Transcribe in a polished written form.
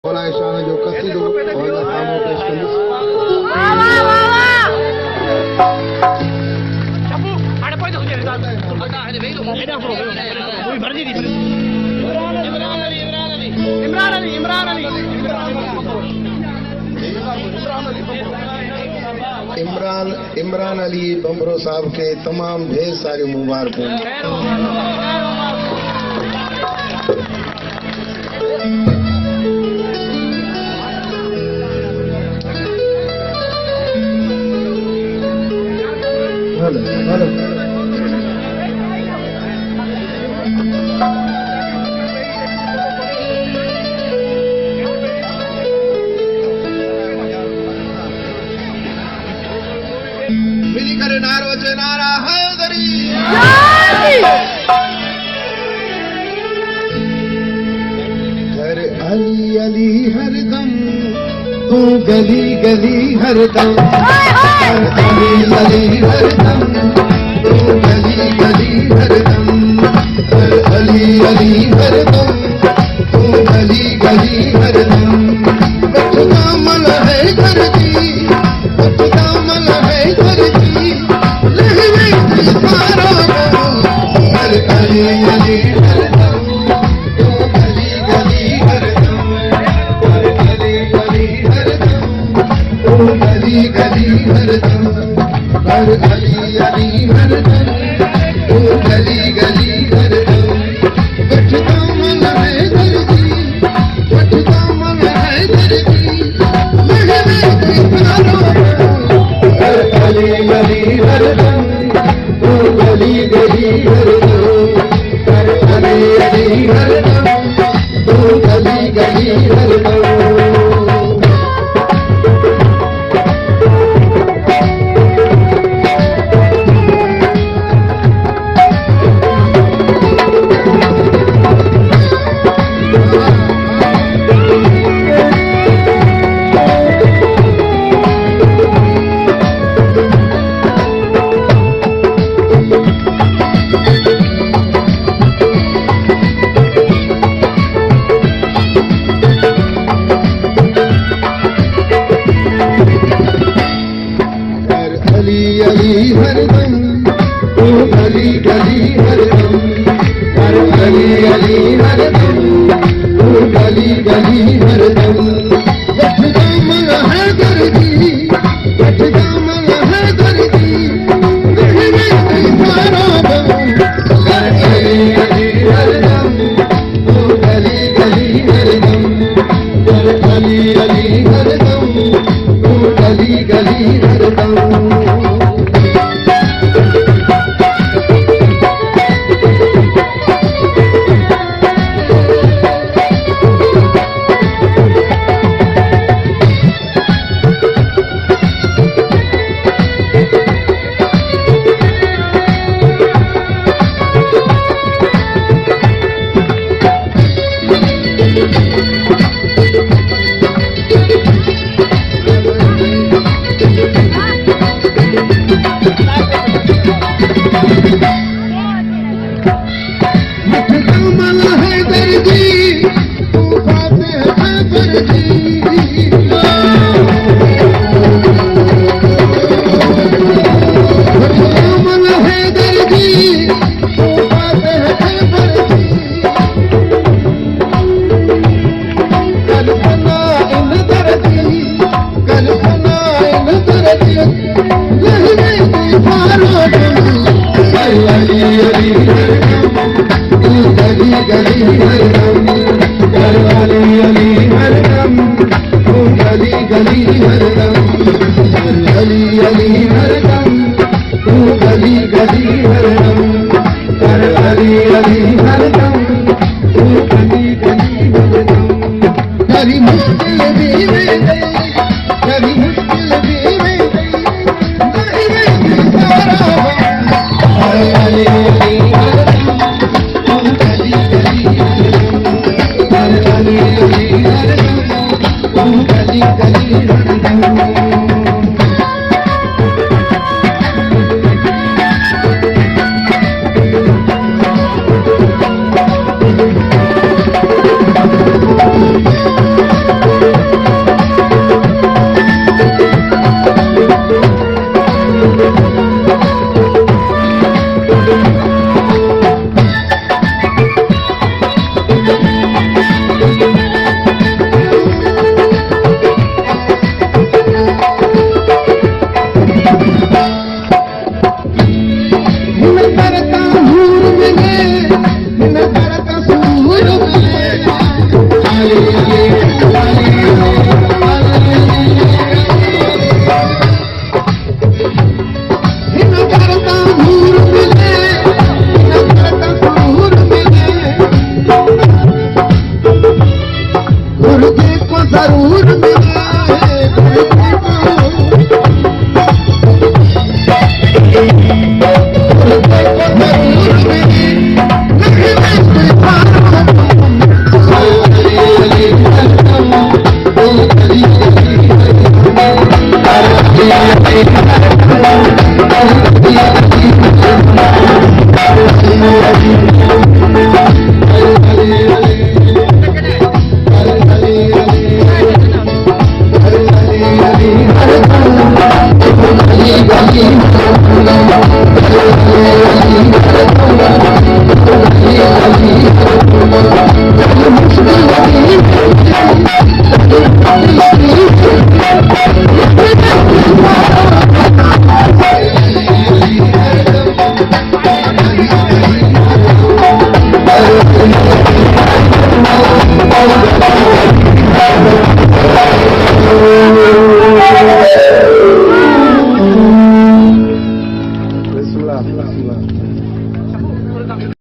Hola, Ishana, yo Casido, hola, estamos pescando. Imran Ali बम्बरो साहब के तमाम ढेर सारी मुबारकों। मिली करे नारो चे नारा हैदरी घर अली अली हरदम तू गली गली हरदम अली अली हरदम तू गली गली हरदम अली अली हरदम तू गली गली हरदम बचदा मल है घर की बचदा मल है घर की लहरे की सारा घर अली अली हरदम तू गली गली हरदम अली अली हरदम तू गली गली हरदम घर अली अली हरदम तू गली गली हरदम बचदा मल है घर की बचदा मल है घर की लहरे की सारा घर अली अली हरदम तू गली गली हरदम घर अली अली हरदम तू गली गली हरदम। अली अली हरदम तू गली गली हरदम घर अली अली हरदम तू गली गली हरदम बचदा मल है घर की बचदा मल है घर की लहरे की सारा घर अली अली हरदम तू गली गली हरदम घर अली अली हरदम तू गली गली हरदम। मल है दर्जी तू बातें है दर्जी मल है दर्जी तू बातें है दर्जी कल्पना इन दर्जी कल्पना इन दर्जी लहरे की सारा अली अली गली गली हरदम घर अली अली हरदम तू गली गली हरदम घर अली अली हरदम तू गली गली हरदम घर अली अली हरदम तू गली गली हरदम। कभी मुश्किल भी में गई कभी मुश्किल भी में गई लहरे की सारा अली अली गली गली हरदम जरूर मिले,